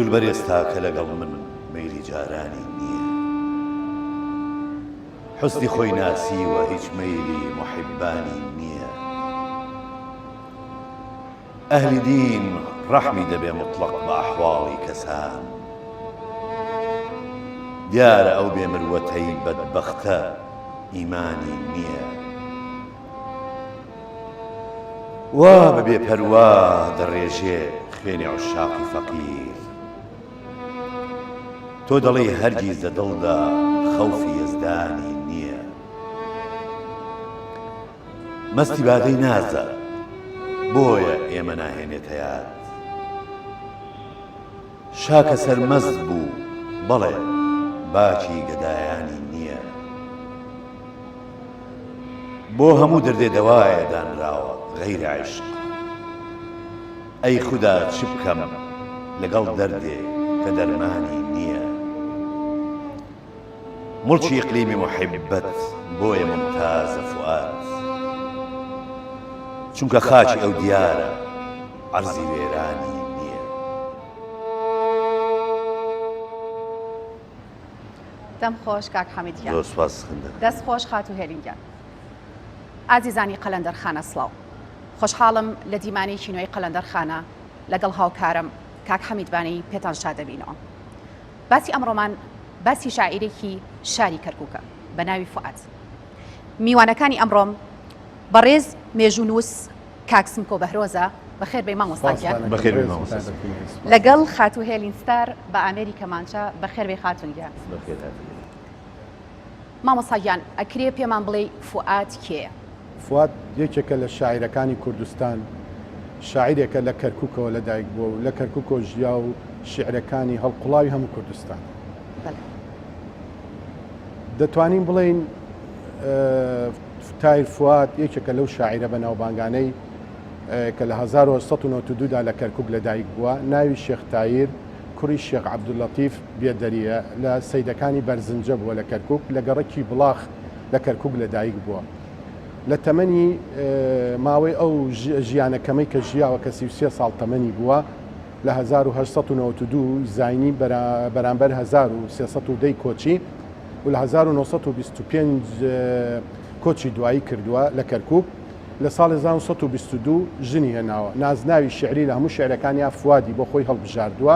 دڵبەر ئێستا کە لەگەڵ من مەیلی جارانی نییە، حوسنی خۆی ناسیوە هیچ مەیلی محیبانی نییە. ئەهلی دین ڕەحمی دەبێ مطلق بە ئەحواڵی کەسان، دیارە ئەو بێمروەتەی بەدبەختە ئیمانی نییە. وا بەبێ پەروا دەڕێژێ خوێنی عشاقی فەقیر، تۆ دەڵێ هەرگیز لە دڵدا خەوفی یەزدانی نییە. مەستی بادەی نازە بۆیە ئێمە ناهێنێتە یاد، شاکە سەرمەست بوو بەڵێ باکی گەدایانی نییە. بۆ هەموو دەردێ دەوایە دانراوە غەیری عیشق، ئەی خودا چ بکەم لەگەڵ دەردێ کە دەرمانی نییە. مڵکی ئیقلیمی محیبەت بۆیە ممتازە فوئاد، چونکە خاچی ئەو دیارە عەرزی وێرانی نییە. دەم خۆش کاک حەمیدیان، زۆر سوپاس خندە. دەست خۆش خات و هێلینگیان. ئازیزانی قەلەندەرخانە سڵاو، خۆشحاڵم لە دیمانەی کینۆی قەلەندەرخانە لەگەڵ هاوکارم کاک حەمیدبانی پێتان شاد دەبینەوە. باسی ئەمڕۆمان باسی شاعیرێکی شاری کەرکووکە بە ناوی فوئاد. میوانەکانی ئەمڕۆم بەڕێز مێژوونووس کاک سمکۆ بەهرۆزە، بەخێر بێ مامۆستاگیان، بەخێر بێ مامۆستا. لەگەڵ خاتو هێلینستار بە ئامێری کەمانچە، بەخێر بێ خاتونگیان. مامۆستاگیان ئەکرێ پێمان بڵێ فوئاد کێیە؟ فوئاد یەکێکە لە شاعیرەکانی کوردستان، شاعیرێکە لە کەرکووکەوە لەدایک بووە و لە کەرکووکەوە ژیا و شیعرەکانی هەڵقوڵاوی هەموو کوردستان. دەتوانین بڵێین تایر فوئاد یەکێکە لەو شاعیرە بەناوبانگانەی کە لە 1992دا لە کەرکووک لەدایک بووە. ناوی شێخ تایر کوڕی شێخ عەبدوڵەتیف بێدەریە، لە سەیدەکانی بەرزنجە بووە لە کەرکووک، لە گەڕەکی بڵاخ لە کەرکووک لەدایک بووە. لە تەمەنی ماوەی ئەو ژیانەکەمەی کە ژیاوە کە 33 ساڵ تەمەنی بووە، لە 1992 زاینی بەرامبەر 1310 کۆچی و لە 1925 کۆچی دوایی کردووە لە کەرکووک. لە ساڵی 1922 ژنی هێناوە. نازناوی شعری لە هەموو شعرەکانی فوادی بۆ خۆی هەڵبژاردووە.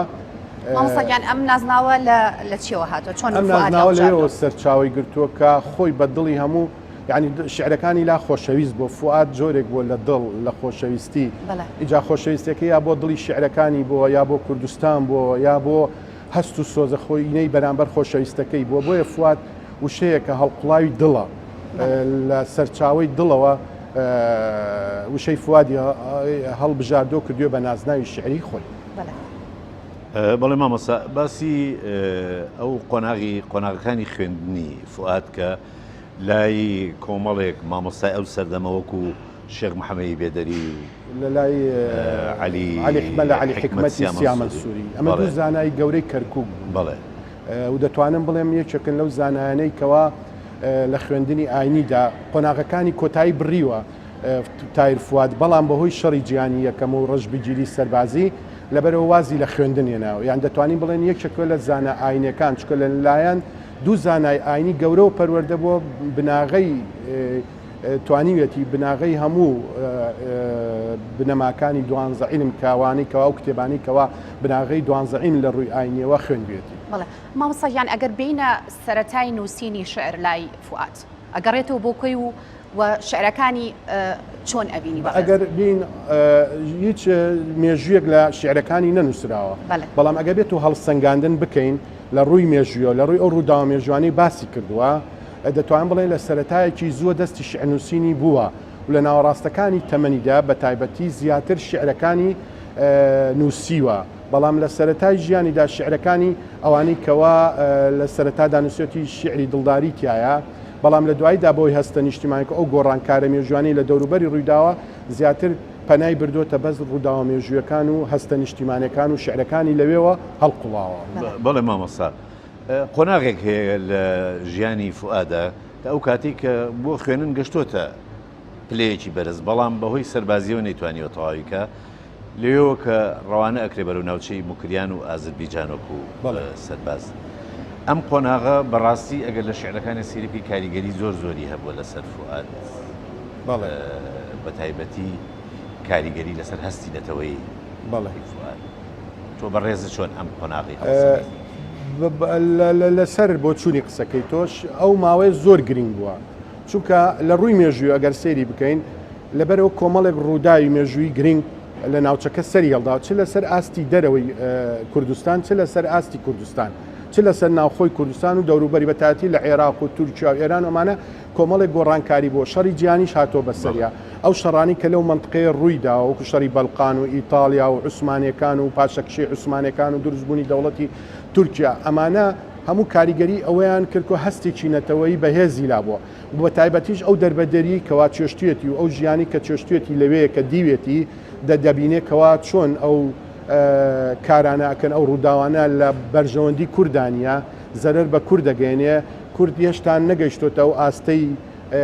مامۆستاگیان ئەم نازناوە لە چیەوە هاتووە؟ چۆن ئەم نازناوە لەوە سەرچاوی گرتووە کە خۆی بە دڵی هەموو، یعنی شعرەکانی لا خۆشەویست بۆ فوئاد جۆرێک بووە لە دڵ لە خۆشەویستی. ئیجا خۆشەویستەکە یا بۆ دڵی شعرەکانی بووە، یا بۆ کوردستان بووە، یا بۆ هەست و سۆزە خۆینەی بەرامبەر خۆشەویستەکەی بووە. بۆیە فوئاد وشەیەکە هەڵقوڵاوی دڵە، لە سەرچاوی دڵەوە وشەی فوادی هەڵبژاردۆ کردووە بە نازناوی شعری خۆی. بەڵێ مامۆستا، باسی ئەو قۆناغەکانی خوێندنی فوئاد کە لای کۆمەڵێک مامۆستای ئەو سەردەمەوەکو شێخ محەممەدی بێدەری لە لای عەلی حکمەتی سیامەنسووری، ئەمە دوو زانای گەورەی کەرکووک بڵێ و دەتوانم بڵێم یەکێکن لەو زانایانەی کەوا لە خوێندنی ئاینیدا قۆناغەکانی کۆتایی بڕیوە تایر فوئاد، بەڵام بەهۆی شەڕی جیهانی یەکەم و ڕەشبگیری سەربازی لەبەرەوە وازی لە خوێندن هێناوە. یان دەتوانین بڵێن یەکێکە لە زانە ئاینەکان، چکە لەلایەن دوو زانای ئاینی گەورە و پەروەردە بۆ بناغەی توانیوێتی بناغەی هەموو بنەماکانی دوانزە عیلم کاوانی کەوا و کتێبانی کەوا بناغەی دوانزە عیلم لە ڕووی ئاینیەوە خوێندوێتی. بەڵێ مامۆستاگیان، ئەگەر بینە سەرەتای نووسینی شعر لای فوئاد ئەگەڕێتەوە بۆ کۆی و شعرەکانی چۆن ئەبینی؟ ئەگەر بین هیچ مێژوویەک لە شعرەکانی نەنووسراوە، بەڵام ئەگە بێت و هەڵسەنگاندن بکەین لە ڕووی مێژوویە، لە ڕووی ئەو ڕووداوە مێژوانی باسی کردووە، دەتوان بڵێن لە سەرەتایەکی زووە دەستی شعرنووسینی بووە و لە ناوەڕاستەکانی تەمەنیدا بە تایبەتی زیاتر شعرەکانی نووسیوە، بەڵام لە سەرەتای ژیانیدا شعرەکانی ئەوانەی کەوا لە سەرەتادا نووسێتی شعری دڵداری تایە، بەڵام لە دواییدا بۆی هەستە نیشتیمانیکە ئەو گۆڕانکارە مێژوانی لە دەوروبەری ڕوویداوە زیاتر پەنای بردوۆتە بەس ڕووداوە مێژوویەکان و هەستە نیشتیمانەکان و شعرەکانی لەوێەوە هەڵقوڵاوە. بەڵێ مامۆستا، قۆناغێک هەیە لە ژیانی فوئادە کە ئەو کاتێک کە بۆ خوێنن گەشتۆتە پلەیەکی بەرز، بەڵام بەهۆی سەربازیەوە نەیتوانیوە تەواویکە. لێەوە کە ڕەوانە ئەکرێ بەرەو ناوچەی موکریان و ئازربیجانۆک و سەرباز ئەم قۆناغە بەڕاستی ئەگەر لە شعرەکانی سیرپی کاریگەری زۆری هەبووە لەسەر فواد بە تایبەتی کاریگەری لەسەر هەستی نەتەوەی فواد تۆ بەڕێزت چۆن ئەم قۆناغی لەسەر بۆ چوونی قسەکەی تۆش ئەو ماوەی زۆر گرنگ بووە چونکە لە ڕووی مێژووی ئەگەر سێری بکەین لەبەرەوە کۆمەڵێک ڕووداوی مێژووی گرنگ لە ناوچەکە سەری هەڵدا چ لەسەر ئاستی دەرەوەی کوردستان چ لەسەر ئاستی کوردستان چ لەسەر ناوخۆی کوردستان و دەوروبەری بەتاتی لە عێراق و تورکیا و ئێران ئەمانە کۆمەڵێک گۆڕانکاری بۆ شەڕی جیهانیش هاتۆ بەسەریا ئەو شەڕانی کە لەو منطقەیە ڕوویدا وەکو شەڕی بەلقان و ئیتالیا و عوسمانیەکان و پاشەکشەی عوسمانیەکان و دروستبوونی دەوڵەتی تورکیا ئەمانە هەموو کاریگەری ئەوەیان کرد و هەستێکی نەتەوەی بەهێزی لابووە بە تایبەتیش ئەو دەربەدەری کەوا چێشتێتی و ئەو ژیانی کە چێشتێتی لەوەیە کە دیوێتی دەبینێتەوە چۆن ئەو کارانەکەن ئەو ڕووداوانە لە بەرژەوەندی کوردانیا زەرەر بە کورد دەگەێنێ کورد هێشتا نەگەیشتۆتە ئەو ئاستەی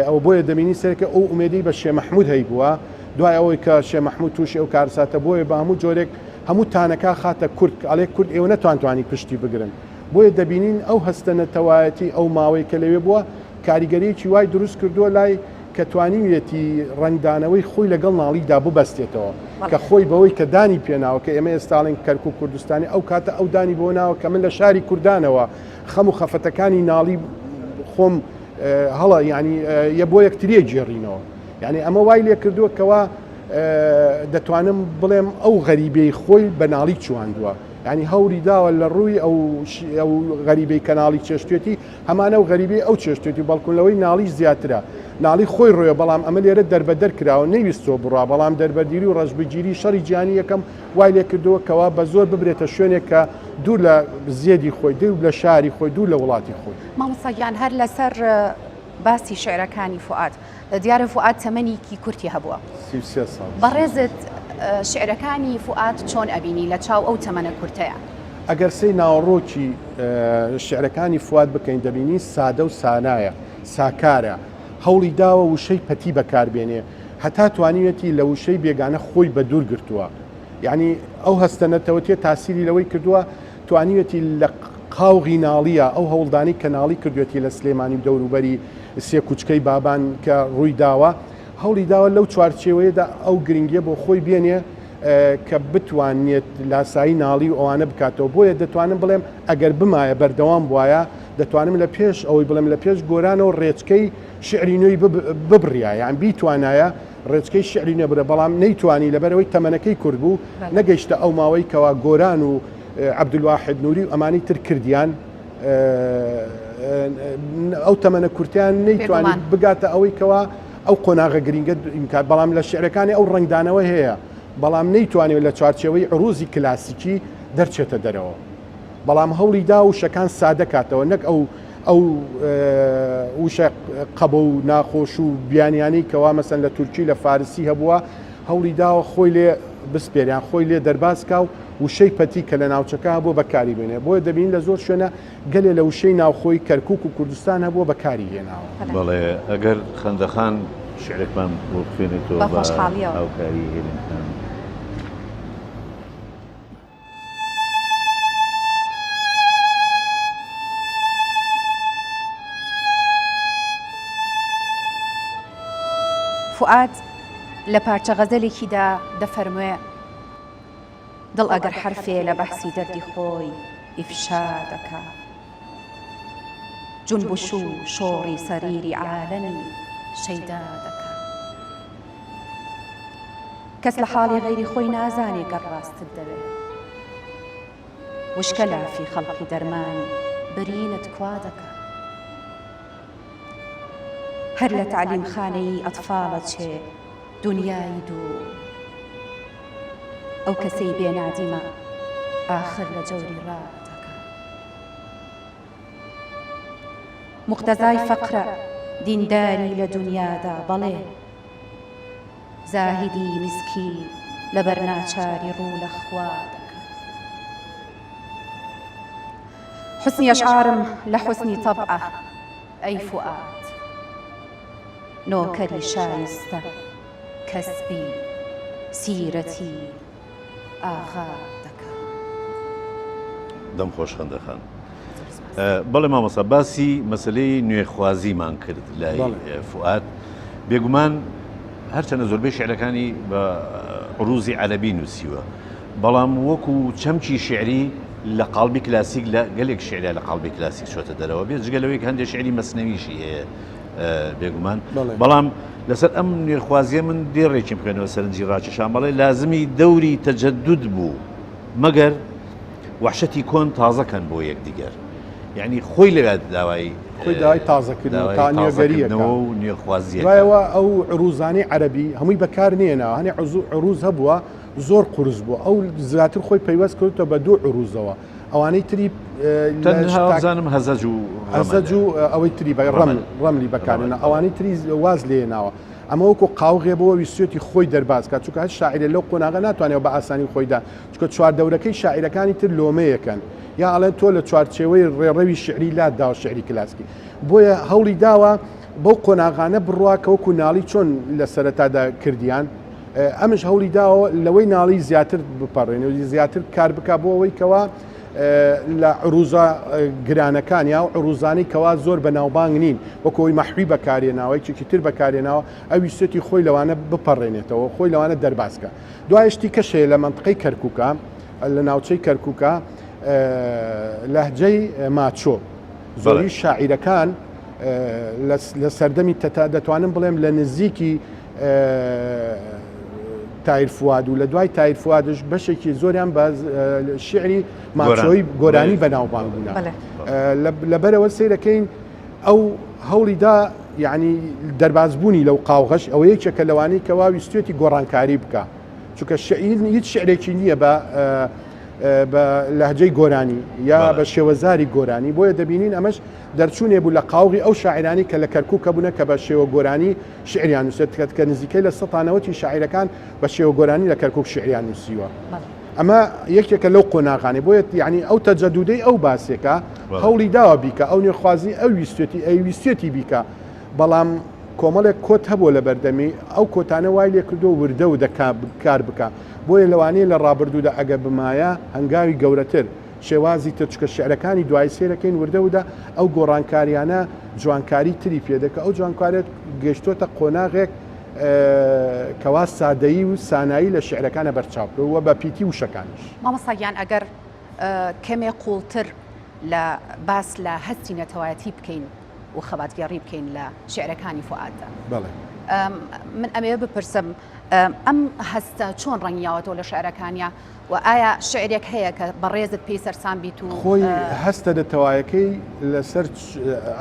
ئەو بۆیە دەبینی سەرکە ئەو ئومێدی بە شێ مەحموود هەی بووە دوای ئەوەی کە شێ مەحموود تووشی ئەو کارساتە بۆیە بە هەموو جۆرێک هەموو تانەکە خاتە کورد ئەڵێ کورد ئێوە نەتوانانی پشتی بگرن بۆیە دەبینین ئەو هەستە نەتەوایەتی ئەو ماوەی کە لەوێ بووە کاریگەریەکی وای دروست کردووە لای کە توانیوێتی ڕنگدانەوەی خۆی لەگەڵ ناڵیدا ببەستێتەوە کە خۆی بەوەی کە دانی پێناوە کە ئێمە ئێستاڵین کەرکوو کوردستانی ئەو کاتە ئەو دانی بۆ ناوە کە من لە شاری کوردانەوە خەم و خەفەتەکانی ناڵی خۆم هەڵە ینی یە بۆ یەکتریە گێڕینەوە یعنی ئەمە وای لێ کردووە کەوا دەتوانم بڵێم ئەو غەریبەی خۆی بە ناڵی چواندووە ینی هەوری داوە لە ڕووی ئەو غەریبەی کەناڵی چێشتێتی هەمانە و غەریبەی ئەو چێشتێتی بەڵکونەوەی ناڵیش زیاترە ناڵی خۆی ڕۆیە بەڵام ئەمە لێرە دەربەدەر کراوە نەویستۆ بڕا بەڵام دەربەردیری و ڕەشبگیری شەڕی جیهانی یەکەم وای لێ کردووە کەوا بە زۆر ببرێتە شوێنێک کە دوور لە زیێدی خۆی دوور لە شاری خۆی دوور لە وڵاتی خۆی مامۆستاگیان هەر لەسەر باسی شعرەکانی فواد دیارە فواد تەمەنێکی کورتی هەبووە بەڕێزت شعرەکانی فواد چۆن ئەبینی لە چاو ئەو تەمەنە کورتەیە ئەگەر سەی ناوەڕۆکی شعرەکانی فواد بکەین دەبینی سادە و سانایە ساکارە هەوڵی داوە وشەی پەتی بەکاربێنێ هەتا توانیوێتی لە وشەی بێگانە خۆی بە دوور گرتووە یعنی ئەو هەستەنەتەوەتێ تاسیری لەوەی کردووە توانیوێتی لە قاوغی ناڵیە ئەو هەوڵدانی کە ناڵی کردوێتی لە سلێمانی و دەوروبەری سێ کوچکەی بابان کە ڕووی داوە هەوڵی داوە لەو چوارچێوەیەدا ئەو گرنگیە بۆ خۆی بێنێ کە بتوانێت لاسایی ناڵی و ئەوانە بکاتەوە بۆیە دەتوانم بڵێم ئەگەر بمایە بەردەوام بواە دەتوانم لە پێش ئەوەی بڵێم لە پێش گۆرانەوە ڕێچکەی شعری نوێی ببڕایە یان بیتوانایە ڕێچکەی شعری نەبرە بەڵام نەیتوانی لەبەرەوەی تەمەنەکەی کرد بوو نەگەیشتە ئەو ماوەی کەوا گۆران و عەبدولواحید نووری و ئەمانی تر کردیان ئەو تەمەنە کورتیان نەیتوانی بگاتە ئەوەی کەوا ئەو قۆناغە گرینگە ئیمکان بەڵام لە شعرەکانی ئەو ڕنگدانەوە هەیە بەڵام نەیتوانێت لە چوارچێوەی عروزی کلاسیکی دەرچێتە دەرەوە بەڵام هەوڵی دا و شەکان سادە کاتەوە نەک ئەو وشە قەبە و ناخۆش و بیانیانی کەوا مەسەن لە تورکی لە فارسی هەبووە هەوڵی داوە خۆی لێ بسپێریان خۆی لێ دەرباسکا و وشەی پەتی کە لە ناوچەکە بۆ بەکاری بێنێ بۆیە دەبین لە زۆر شوێنە گەلێ لە وشەی ناوخۆی کەرکووک و کوردستان هەبووە بەکاری هێناوە بەڵێ ئەگەر خەندەخان شعرێکمان بۆ بخوێنێتەوە بە ئەوکاری هێنێتان فواد لە پارچە غەزەلێکیدا دەفەرموێ دڵ ئەگەر حرفێ لە بەحسی دەردی خۆی ئیفشا دەکا جونب و شۆڕی سەریری عالەمی شەیدا دەکا کەس لە حاڵی غەیری خۆی نازانێ گەڕ ڕاستت دەوێ وشکە لافی خەڵقی دەرمانی برینت کوا دەکا هەر لە تعلیم خانەی ئەتفاڵە چێ دنیای دوو ئەو کەسەی بێنادیمە ئاخر لە جەوری ڕادەکە مقتەزای فەقرە دینداری لە دنیادا بەڵێ زاهیدی میسکی لە بەرناچاری ڕوو لە خوا دەکە حوسنی ئەشعارم لە حوسنی تەبعە ئەی فوئاد نۆکەری شایستە کەسبی سیرەتی ئاغا دەکە. دەم خۆش خەندەخان. بەڵێ مامۆستا باسی مەسلەی نوێخوازیمان کرد لای فواد. بێگومان هەرچەنە زۆربەی شعرەکانی بە عروزی عەرەبی نووسیوە، بەڵام وەکو چەمکی شعری لە قاڵبی کلاسیک لە گەلێک شعریا لە قاڵبی کلاسیک چۆتە دەرەوە بێت جگەلەوەی هەندێک شعری مەسنەویشی هەیە بێگومان. بەڵام لەسەر ئەم نوێخوازیە من دێڕێکی بکەنەوە سەرنجی ڕاکێشان بەڵێ لازمی دەوری تەجەدود بوو مەگەر وحشەتی کۆن تازەکەن بۆ یەکدیگەر، یعنی خۆی لەوێت داوای تازەکردنەوە تا نوێگەریەکە و نوێخوازیە دوایەوە ئەو عروزانی عەرەبی هەمووی بەکار نێنەوە، هەنێ عروز هەبووە زۆر قورس بوو، ئەو زیاتر خۆی پەیوەست کردوتە بە دوو عروزەوە، ئەوانەی تری تەنهازانم هەزەج و ئەوەی تری بە ڕەملی بەکارێنە، ئەوانەی تری واز لێناوە. ئەمە وەکو قاوغێبەوە ویستێتی خۆی دەرباز کات، چونکە هەر شاعرە لەو قۆناغە ناتوانێت بە ئاسانی خۆیدا، چونکە چواردەورەکەی شاعیرەکانی تر لۆمەیەکەن، یا ئەڵێن تۆ لە چوارچێوەی ڕێڕەوی شعری لاداوە شعری کلاسیکی، بۆیە هەوڵی داوە بەو قۆناغانە بڕوا کە وەکو ناڵی چۆن لە سەرەتادا کردیان، ئەمش هەوڵی داوە لەوەی ناڵی زیاتر بپەڕێنەوە، زیاتر کار بک بۆ ئەوەی کەوا لە عروزە گرانەکان یا عروزانی کەوا زۆر بەناوبانگ نین، وەکەوەی مەحوی بەکارێناوەی چێکی تر بەکارێناوە، ئەو ویستێتی خۆی لەوانە بپەڕێنێتەوە، خۆی لەوانە دەرباسکە. دوایشتی کەشەیە لە منطقەی کەرکووکە، لە ناوچەی کەرکووکە لەهجەی ماچۆ، زۆری شاعیرەکان لە سەردەمی تەتا دەتوانم بڵێم لە نزیکی تایر فواد و لە دوای تایر فوادش بەشێکی زۆریان بە شعری ماچۆی گۆرانی بەناوبانگ بوون. لەبەرەوە سیرەکەین ئەو هەوڵیدا یعنی دەربازبوونی لەو قاوغەش ئەوە یەکێکە لەوانەی کەوا ویستێتی گۆڕانکاری بکە، چونکە هیچ شعرێکی نییە بە لەهجەی گۆرانی یا بە شێوەزاری گۆرانی، بۆیە دەبینین ئەمەش دەرچوونێ بوو لە قاوغی ئەو شاعرانی کە لە کەرکووکە بوونە کە بە شێوە گۆرانی شعریان نووسێت، کە نزیکەی لە 100 شاعیرەکان بە شێوە گۆرانی لە کەرکووک شعریان نووسیوە. ئەمە یەکێکە لەو قۆناغانی، بۆیە یعنی ئەو تەجەدودەی ئەو باسێکە هەوڵی داوە بیکە، ئەو نوێخوازی ئەو ویستێتی بیکە، بەڵام کۆمەڵێک کۆت هەبوو لە بەردەمی ئەو کۆتانە وای لێ کردو وردە و کار بکە، بۆیە لەوانەیە لە ڕابردوودا ئەگە بمایە هەنگاوی گەورەتر شێوازی تر چکە شعرەکانی دوای سێرەکەین وردەودا ئەو گۆڕانکاریانە جوانکاری تری پێدەکە، ئەو جوانکارێت گەشتۆتە قۆناغێک کەوا سادەیی و سانایی لە شعرەکانە بەرچاوکەوە بە پیتی وشەکانش. مامۆستاگیان ئەگەر کەمێ قوڵتر لە باس لە هەستی نەتەوایەتی بکەین و خەباتگەڕی بکەین لە شعرەکانی فواددا. بەڵێ من ئەمێ بپرسم ئەم هەستە چۆن ڕەنگیاوەتەوە لە شعرەکانیا و ئایا شعرێک هەیە کە بەڕێزت پێی سەرسان بیت و خۆی هەستە دەتەوایەکەی لەسەر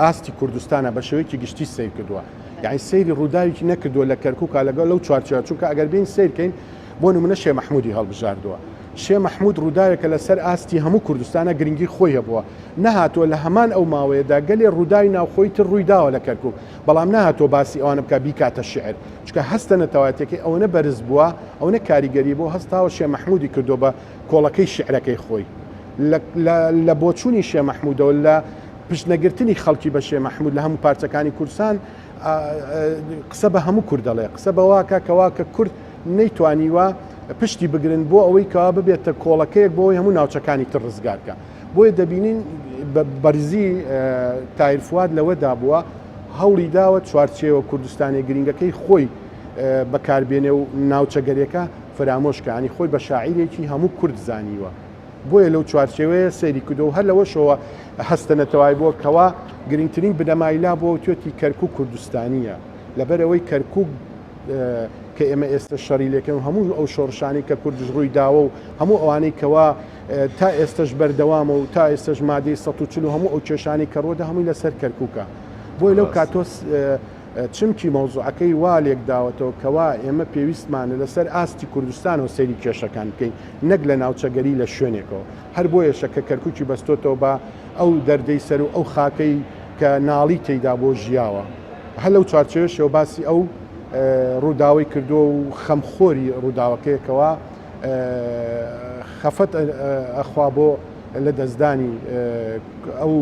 ئاستی کوردستانە بە شێوەیەکی گشتی سیر کردووە، یعنی سەیری ڕووداوێکی نەکردووە لە کەرکووکە لەگەڵ لەو چوارچێوە، چونکە ئەگەر بین سیرکەین بۆ نمونە شێ مەحموودی هەڵبژاردووە، شێ مەحموود ڕووداوێکە لەسەر ئاستی هەموو کوردستانە گرنگی خۆی هەبووە، نەهاتوە لە هەمان ئەو ماوەیەدا گەلێ ڕووداوی ناوخۆی تر ڕوویداوە لە کەرکووک، بەڵام نەهاتۆ باسی ئەوانە بکە بیکاتە شعر، چونکە هەستە نەتەوایەتێکی ئەوەنە بەرز بووە، ئەوەنە کاریگەری بۆ هەستاوە شێ مەحموودی کردو بە کۆڵەکەی شعرەکەی خۆی لە بۆچوونی شێ مەحموودەوە لە پشتنەگرتنی خەڵکی بە شێ مەحموود لە هەموو پارچەکانی کوردستان قسە بە هەموو کورد دەڵێ، قسە بەواکە کەوا کە کورد نەیتوانیوە پشتی بگرن بۆ ئەوەی کەوا ببێتە کۆڵەکەیەک بۆ ئەوەی هەموو ناوچەکانی تر ڕزگارکە، بۆیە دەبینین بەرزی تایر فواد لەوەدا بووە هەوڵی داوە چوارچێوە کوردستانی گرنگەکەی خۆی بەکاربێنێ و ناوچەگەریەکە فرامۆشکانی خۆی بە شاعیرێکی هەموو کورد زانیوە، بۆیە لەو چوارچێوەیە سەیری کردو و هەر لەوەشەوە هەستە نەتەوای بۆ کەوا گرنگترین بنەمایلا بۆ توێتی کەرکووک کوردستانیە، لەبەرەوەی کەرکووک کە ئێمە ئێستا شەڕی لێکەن هەموو ئەو شۆڕشانی کە کوردش ڕووی داوە و هەموو ئەوانەی کەوا تا ئێستش بەردەوامە و تا ئێستش مادەی 140 و هەموو ئەو کێشانی کە ڕۆدا هەمووی لەسەر کەرکووکە، بۆی لەو کاتۆس چمکی مەوزوعەکەی وا لێک داوەتەوە کەوا ئێمە پێویستمانە لەسەر ئاستی کوردستان و سەیری کێشەکان بکەین، نەک لە ناوچەگەری لە شوێنێکەوە، هەر بۆیەشە کە کەرکووکی بەستۆتەوە بە ئەو دەردەی سەر و ئەو خاکەی کە ناڵی تێیدا بۆ ژیاوە، هەر لەو چوارچێوەشەوە باسی ئەو ڕووداوی کردو و خەمخۆری ڕووداوەکەیەکەوە خەفەت ئەخوا بۆ لە دەستدانی ئەو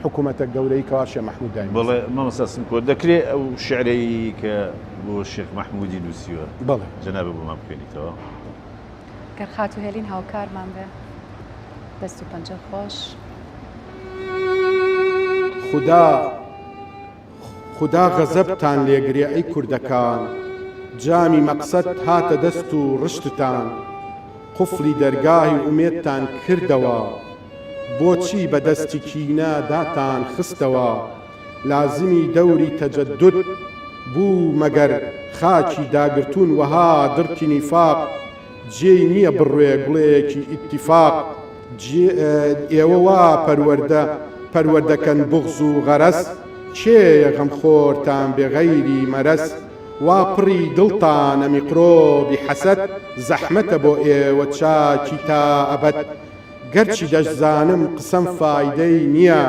حکوومەتە گەورەی کەوا شێخ مەحموود دایم. بەڵێ مامۆستا سمکۆ دەکرێت ئەو شعرەی کە بۆ شێخ مەحموودی نووسیوە بەڵێ جەنابە بۆمان بخوێنیتەوە. ئەگەر خات و هێلین هاوکارمان بێ دەست و پەنجە خۆش خدا غەزەبتان لێگرێ ئەی کوردەکان جامی مەقسەد هاتە دەست و ڕشتتان قوفڵی دەرگاهی ئومێدتان کردەوە بۆچی بە دەستی کینە داتان خستەوە لازمی دەوری تەجەدد بوو مەگەر خاکی داگرتوون وەها دڕکی نیفاق جێی نییە بڕوێ گوڵەیەکی ئیتیفاق ئێوە وا پەروەردەکەن بغز و غەرەس کێیە غەمخۆرتان بێغەیری مەرەس وا پڕی دڵتانە میقرۆبی حەسەد زەحمەتە بۆ ئێوە چاکی تا ئەبەد گەرچی دەشزانم قسەم فایدەی نییە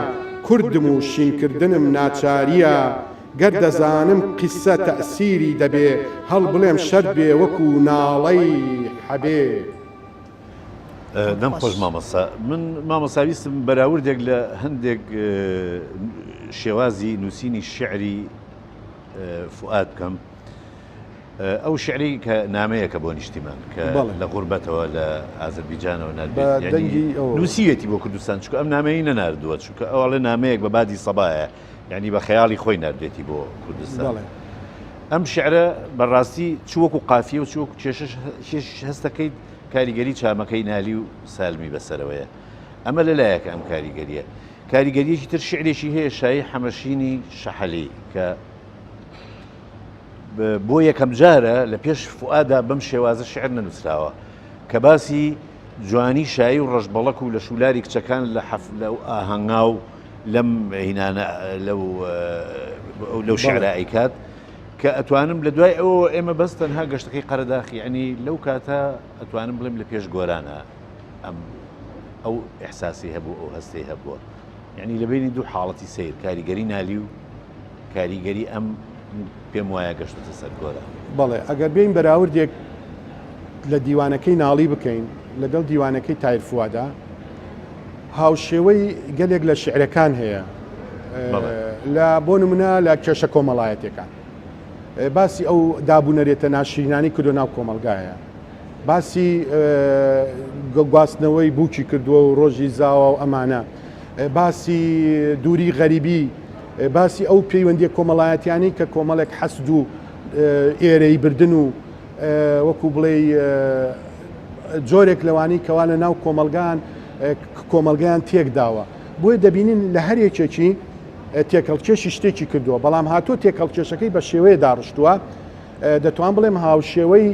کوردم و شینکردنم ناچاریە گەر دەزانم قیسە تەئسیری دەبێ هەڵ بڵێم شەر بێ وەکو ناڵەی حەبێ. دەم خۆش مامەسا من مامەساویستم بەراوردێک لە هەندێک شێوازی نووسینی شعری فواد بکەم ئەو شعری کە نامەیەکە بۆ نیشتیمان کە لە غوربەتەوە لە ئازەربیجانەوە نووسیەتی بۆ کوردستان چکە ئەم نامەیە نەناردووە چونکە ئەوڵێ نامەیەک بە بادی سەبایە یعنی بە خەیاڵی خۆی نردێتی بۆ کوردستان ئەم شعرە بەڕاستی چوەکو قافیە و چوەکو کێشش هەستەکەی کاریگەری چامەکەی نالی و سالمی بەسەرەوەیە ئەمە لەلایەکە ئەم کاریگەریە کاریگەریەکی تر شعرێکی هەیە شایی حەمەشینی شەحەلی کە بۆ یەکەم جارە لە پێش فوئادا بەم شێوازە شعر نەنووسراوە کە باسی جوانی شایی و ڕەشبەڵەک و لە شولاری کچەکان لەو ئاهەنگا و لەم هینانە لەو شعرە ئەیکات کە ئەتوانم لە دوای ئەوە ئێمە بەس تەنها گەشتەکەی قەرەداخی ینی لەو کاتە ئەتوانم بڵێم لە پێش گۆرانە ئەو ئەحساسی هەبوو ئەو هەستەی هەبووە یعنی لە بینی دوو حاڵەتی سیر کاریگەری نالی و کاریگەری ئەم پێم وایە گەشتە سەر گۆرە. بەڵێ ئەگەر بین بەراوردێک لە دیوانەکەی ناڵی بکەین لەگەڵ دیوانەکەی تایر فوادە هاوشێوەی گەلێک لە شعرەکان هەیە لە بۆ نمونە لە کێشە کۆمەڵایەتەکان باسی ئەو دابوونەرێتە ناشرینانی کردو ناو کۆمەلگایە باسی گواستنەوەی بووکی کردووە و ڕۆژی زاوە و ئەمانە باسی دووری غەریبی باسی ئەو پەیوەندی کۆمەڵایەتیانی کە کۆمەڵێک حەسد و ئێرەی بردن و وەکو بڵێ جۆرێک لەوانی کەوا لە ناو کۆمەلگایان تێکداوە بۆیە دەبینین لە هەرێکێکی تێکەڵکێشی شتێکی کردووە بەڵام هاتووە تێکەڵکێشەکەی بە شێوەیە داڕشتووە دەتوان بڵێم هاوشێوەی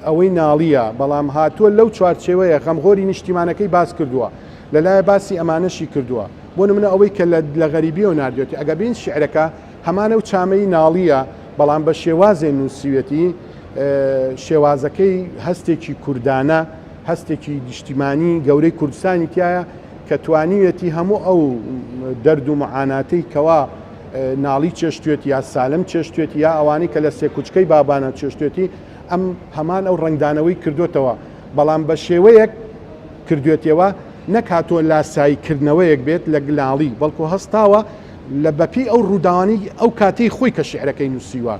ئەوەی ناڵیە بەڵام هاتووە لەو چوارچێوەیە غەمخۆری نیشتیمانەکەی باس کردووە لەلایە باسی ئەمانەشی کردووە بۆ نمونە ئەوەی کە لە غەریبیەوە ناردێتی ئەگە بین شعرەکە هەمانە و چامەی ناڵیە بەڵام بە شێوازێ نووسیوەتی شێوازەکەی هەستێکی کوردانە هەستێکی نیشتیمانی گەورەی کوردستانی تایە کە توانیوێتی هەموو ئەو دەرد و معاناتەی کەوا ناڵی چێشتێتی یا سالم چێشتێتی یا ئەوانی کە لە سێکوچکەی بابانە چێشتێتی ئەم هەمان ئەو ڕنگدانەوەی کردوێتەوە بەڵام بە شێوەیەک کردوێتەوە نەکاتۆ لاساییکردنەوەیەک بێت لە گلاڵی بەڵکو هەستاوە لە بەپی ئەو ڕووداوانی ئەو کاتەی خۆی کە شعرەکەی نووسیوە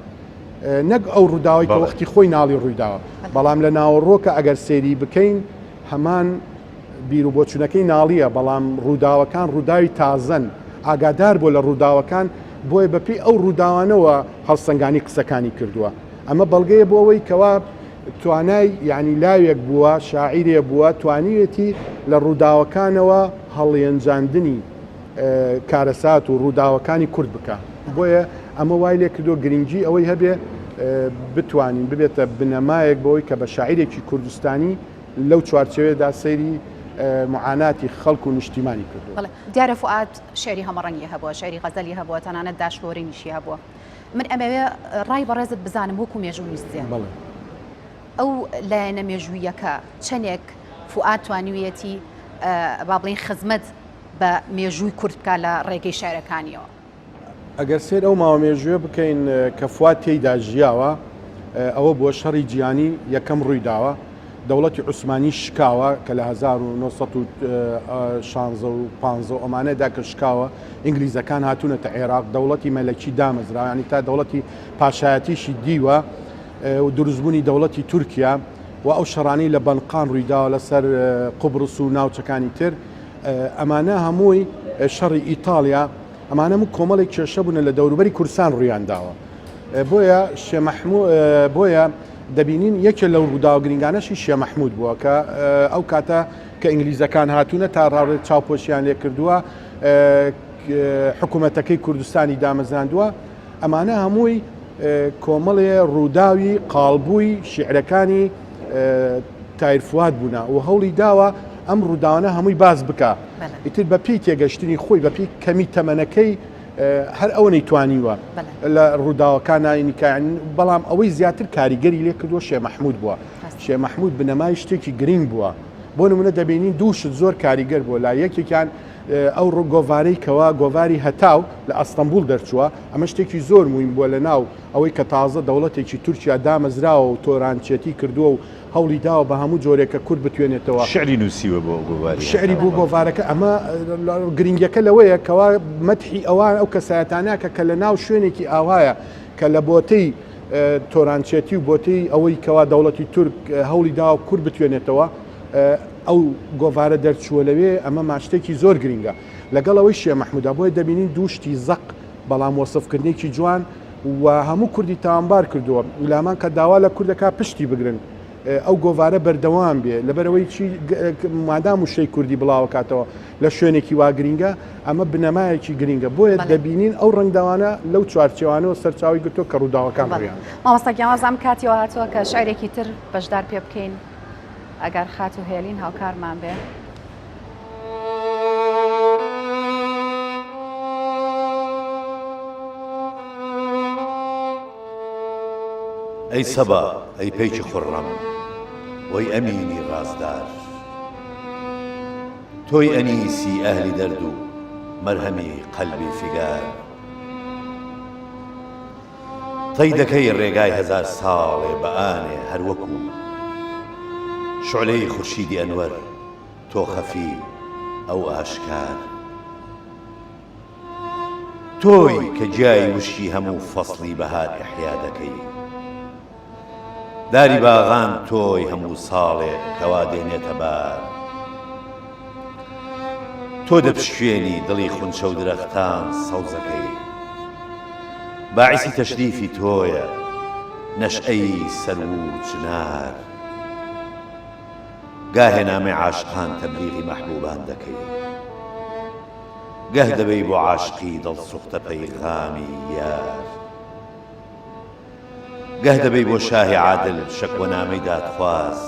نەک ئەو ڕووداوی کە وەختی خۆی ناڵی ڕوویداوە بەڵام لە ناوەڕۆکە ئەگەر سێری بکەین هەمان بیر و بۆچوونەکەی ناڵیە بەڵام ڕووداوەکان ڕووداوی تازەن ئاگادار بۆ لە ڕووداوەکان بۆیە بەپی ئەو ڕووداوانەوە هەڵسەنگانی قسەکانی کردووە ئەمە بەڵگەیە بۆ ئەوەی کەوا توانای یعنی لاوێک بووە شاعیرێ بووە توانیوێتی لە ڕووداوەکانەوە هەڵیەنجاندنی کارەسات و ڕووداوەکانی کورد بکە بۆیە ئەمە وای لێ کردو گرنگی ئەوەی هەبێ بتوانین ببێتە بنەمایەک بۆەوەی کە بە شاعیرێکی کوردستانی لەو چوارچێوێدا سەیری معاناتی خەڵک و نیشتیمانی کردو. دیارە فواد شعری هەمەڕەنگی هەبووە شعری غەزەلی هەبووە تەنانەت داشتۆرێنیشی هەبووە من ئەمەوێ ڕای بەڕێزت بزانم وەکو مێژوو نووسێ ئەو لایەنە مێژوویەکە چەندێک فواد توانیویەتی با بڵین خزمەت بە مێژووی کورد بکە لە ڕێگەی شارەکانیەوە ئەگەر سێر ئەو ماوە مێژوویە بکەین کە فواد تێیدا ژیاوە ئەوە بۆ شەڕی جیهانی یەکەم ڕوویداوە دەوڵەتی عوسمانی شکاوە کە لە 1950 ئەمانەدا کە شکاوە ئینگلیزەکان هاتوونەتە عێراق دەوڵەتی مەلەکی دامەزرا ینی تا دەوڵەتی پاشایەتیشی دیوە و دروستبوونی دەوڵەتی تورکیا و ئەو شەڕانی لە بەنقان ڕوویداوە لەسەر قوبرس و ناوچەکانی تر ئەمانە هەمووی شەڕی ئیتالیا ئەمانە کۆمەڵێک کێشە بوون لە دەوروبەری کوردستان ڕوویانداوە بۆیە بۆیە دەبینین یەکێ لەو ڕووداوە گرنگانەشی شێ مەحموود بووە کە ئەو کاتە کە ئینگلیزەکان هاتوونە تا ڕاوێت چاوپۆشیان لێ کردووە حکوومەتەکەی کوردستانی دامەزاندووە ئەمانە هەمووی کۆمەڵێ ڕووداوی قاڵبووی شیعرەکانی تایرفوات بوونا و هەوڵی داوە ئەم ڕووداوانە هەمووی باز بکە ئیتر بە پێی تێگەشتنی خۆی بە پێی کەمی تەمەنەکەی هەر ئەوە نەیتوانیوە لە ڕووداوەکان ناینیکان بەڵام ئەوەی زیاتر کاریگەری لێ کردووە شێ مەحموود بووە شێ مەحموود بنەمای شتێکی گرنگ بووە بۆ نمونە دەبینین دووشت زۆر کاریگەر بووە لا یەکێکیان ئەو گۆڤارەی کەوا گۆڤاری هەتاو لە ئەستەمبول دەرچووە ئەمە شتێکی زۆر موین بووە لە ناو ئەوەی کە تازە دەوڵەتێکی تورکیا دامەزراوە و تۆرانچێتی کردووە و هەوڵی داوە بە هەموو جۆرێکە کورد بتوێنێتەوە شعری نووسیوە بۆ گۆڤاری شعری بوو گۆڤارەکە ئەمە گرنگەکە لەوەیە کەوا مەدحی ئەوان ئەو کەسایەتانەکە کە لە ناو شوێنێکی ئاوایە کە لە بۆتەی تۆرانچێتی و بۆتەی ئەوەی کەوا دەوڵەتی تورک هەوڵی داوە کورد بتوێنێتەوە ئەو گۆڤارە دەرچووە لەوێ ئەمە ماشتێکی زۆر گرنگە لەگەڵ ئەوەی شێ مەحموودە بۆیە دەبینین دووشتی زەق بەڵام وەسفکردنێکی جوان و هەموو کوردی تاوانبار کردووە ولامان کە داوا لە کوردەکە پشتی بگرن ئەو گۆڤارە بەردەوام بێ لەبەرەوەی چی مادام وشەی کوردی بڵاو کاتەوە لە شوێنێکی وا گرنگە ئەمە بنەمایەکی گرنگە بۆیە دەبینین ئەو ڕنگداوانە لەو چوارچێوانەوە سەرچاوی گرتۆ کە ڕووداوەکان بڕیان مامۆستا گیانوازام کاتیەوە هاتووە کە شعرێکی تر بەشدار پێ بکەین ئەگەر خات و هێلین هاوکارمان بێ ئەی سەبا ئەی پێیکی خوڕەم وەی ئەمینی ڕازدار تۆی ئەنیسی ئەهلی دەرد و مەرهەمی قەلبی فیگار تەی دەکەی ڕێگای هەزار ساڵێ بە ئانێ هەروەکو شعلەی خورشیدی ئەنوەر تۆ خەفی ئەو ئاشکار تۆی کە جای وشی هەموو فەسڵی بەهار ئیحیا دەکەی داری باغان تۆی هەموو ساڵێک کەوا دێنێتە بار تۆ دەپشوێنی دڵی خونچە و درەختان سەوزەکەی باعیسی تەشریفی تۆیە نەشئەی سەر و چنار گاهێ نامەی عاشقان تەبلیغی مەحبوبان دەکەی گەه دەبەی بۆ عاشقی دڵسوختە پەیغامی یار گەه دەبەی بۆ شاهی عادل شەکوەنامەی دادخواز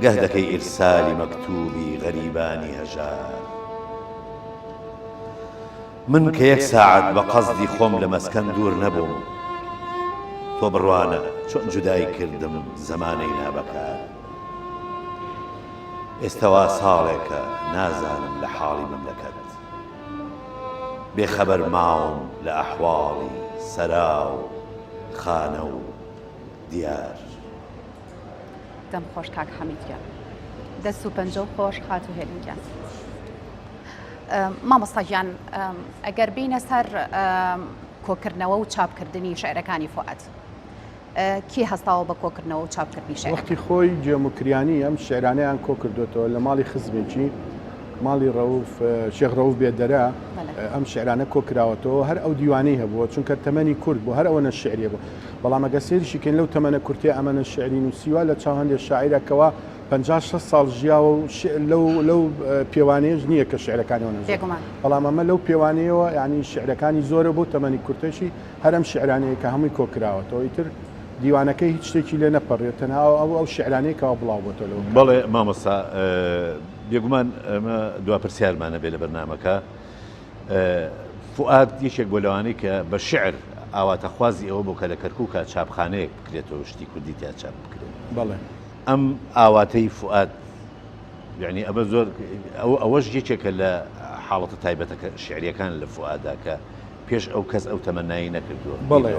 گەه دەکەی ئیرسالی مەکتوبی غەریبانی هەژار من کە یەک ساعت بە قەزدی خۆم لە مەسکەن دوور نەبووم تۆ بڕوانە چۆن جودای کردم زەمانەی نابەکار ئێستەوا ساڵێکە نازانم لە حاڵی مەملەکەت بێخەبەر ماوم لە ئەحواڵی سەرا و خانە و دیار دەم خۆش کاک حەمیدگیان دەست و پەنجە و خۆش خات و هێلینگیان مامۆستاگیان ئەگەر بینە سەر کۆکردنەوە و چاپکردنی شعرەکانی فواد کی هەستاوە بە کۆکردنەوە و چاپکردنی شعر وەختی خۆی جێموکریانی ئەم شعرانەیان کۆ کردوێتەوە لە ماڵی خزمێکی ماڵی ڕەوف شێخ ڕەوف بێدەرە ئەم شعرانە کۆکراوەتەوە هەر ئەو دیوانەی هەبووە چونکە تەمەنی کورد بوو هەر ئەوەنە شعریە بوو بەڵام ئەگە سێریشیکەین لەو تەمەنە کورتێ ئەمەنە شعری نووسیوە لە چاو هەندێک شاعیرەکەوە 56 ساڵ ژیاوە و لەو پێوانەیەش نییە کە شعرەکانیەوە نەزانێت بەڵام ئەمە لەو پێوانەیەوە یعنی شعرەکانی زۆرە بوو تەمەنی کورتەشی هەرم شعرانەیە کە هەمووی کۆکراوەتەوە ئیتر دیوانەکەی هیچ شتێکی لێ نەپەڕێتەنە ئەو شعرانەیەکەوە بڵاو بۆتەوە بەڵێ مامۆستا بێگومان ئەمە دواپرسیارمانە بێ لە بەرنامەکە فواد یەکێک بۆ لەوانەی کە بە شعر ئاواتەخوازی ئەوە بۆ کە لە کەرکووکە چاپخانەیەک بکرێتەوە شتی کوردی تیا چاپ بکرێت بەڵێ ئەم ئاواتەی فواد یعنی ئەمە زۆر ئەوەش یەکێکە لە حاڵەتە تایبەتەکە شعریەکان لە فواددا کە پێش ئەو کەس ئەو تەمەنایی نەکردووە بەڵێ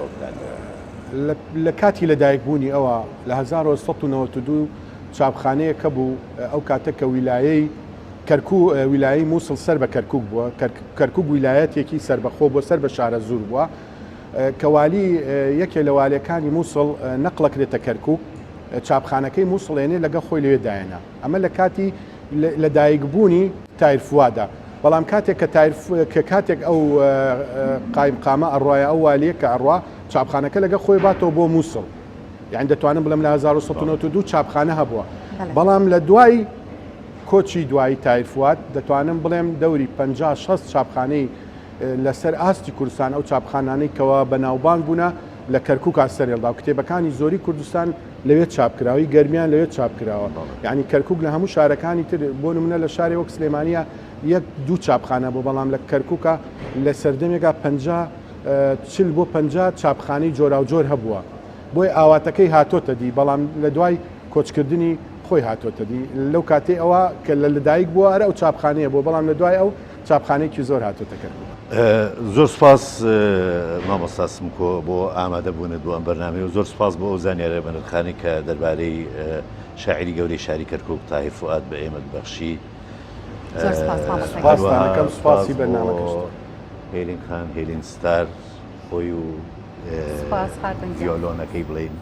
لە کاتی لەدایکبوونی ئەوە لە 1992 چاپخانەیە کە بوو ئەو کاتە کە ویلایەی کەرکوو ویلایی مووسڵ سەر بە کەرکووک بووە کەرکووک ویلایەتێکی سەربەخۆ بۆ سەر بە شارە زوور بووە کەوالی یەکێ لە والیەکانی مووسڵ نەقڵەکرێتە کەرکووک چاپخانەکەی مووسڵێنێ لەگە خۆی لێدایەنە ئەمە لە کاتی لە دایکبوونی تایرفووادا بەڵام کاتێک کە کاتێک ئەو قایمقامە ئەڕواایە ئەو والیە کە ئەڕوا چاپخانەکە لەگە خۆی باتەوە بۆ مووسڵ یعنی دەتوانم بڵم لە 1992 چاپخانە هەبووە بەڵام لە دوای کۆچی دوایی تایرفوات دەتوانم بڵێم دەوری 50-60 چاپخانەی لەسەر ئاستی کوردستان ئەو چاپخانانەی کەوا بەناوبانگ بوونە لە کەرکووک سەرێڵدا و کتێبەکانی زۆری کوردستان لەوێت چاپکراوی گەرمیان لەوێت چاپکراوە یعنی کەرکووک لە هەموو شارەکانی تر بۆ نمونە لە شاری وەک سلێمانیە یەک دوو چاپخانە بۆ بەڵام لە کەرکووکە لە سەردەمێکا 40 بۆ 50 چاپخانەی جۆرا و جۆر هەبووە بۆی ئاواتەکەی هاتۆتە دی بەڵام لە دوای کۆچکردنی خۆی هاتۆتە دی لەو کاتێ ئەوە کە لە لەدایک بووە ئەو چاپخانەیە بۆ بەڵام لە دوای ئەو چاپخانەیەکی زۆر هاتۆتە کەرکووک. زۆر سپاس مامۆستا سمکۆ بۆ ئامادەبوونە دووەم بەرنامەی و زۆر سپاس بۆ ئەو زانیارە بەنرخانی کە دەربارەی شاعری گەورەی شاری کەرکووک تاهیر فواد بە ئێمە بەخشی. سپاسانەکەم سپاسی بەرنامەکەش هێلین خان هێلین ستار خۆی و ڤیۆلۆنەکەی بڵین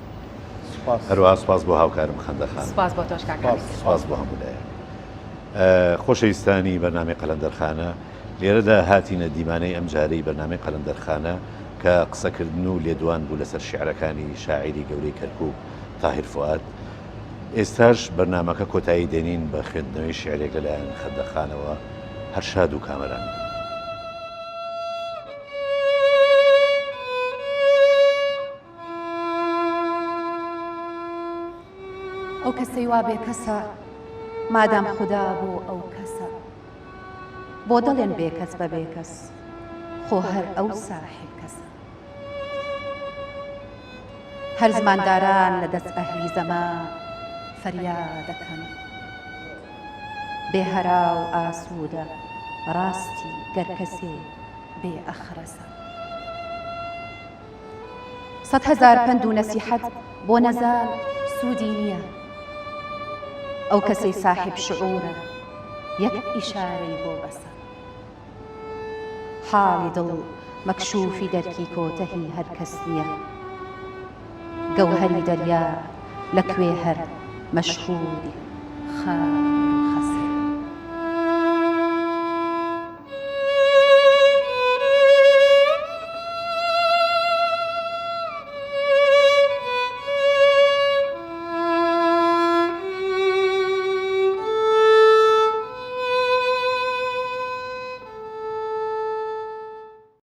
هەروە سپاس بۆ هاوکارم خەندەخان سپاس بۆ تۆش کاکە سپاس بۆ هەموولایە. خۆشەویستانی بەرنامەی قەلەندەرخانە لێرەدا هاتینە دیمانەی ئەم جارەی بەرنامەی قەلەندەرخانە کە قسەکردن و لێدوان بوو لەسەر شیعرەکانی شاعری گەورەی کەرکووک تاهیر فواد. ئێستاش بەرنامەکە کۆتایی دێنین بە خوێندنەوەی شیعرێک لەلایەن خەندەخانەوە هەر شاد و کامەران. ئەو کەسەی وا بێ کەسە مادام خوددا بۆ ئەو کەسە بۆ دەڵێن بێکەس بە بێکەس خۆ هەر ئەو ساحب کەسە هەر زمانداران لە دەست ئەهلی زەما فەریادەکەن بێهەرا و ئاسوودە ڕاستی گەر کەسێ بێ ئەخرەسە 100,000 پند و نەسیحەت بۆ نەزان سوودی نییە ئەو کەسەی ساحب شعورە یەک ئیشارەی بۆ بەسە حاڵی دڵ مەکشوفی دەرکی کۆتەهی هەر کەس نییە گەوهەری دەریا لەکوێ هەر مەشهوری خار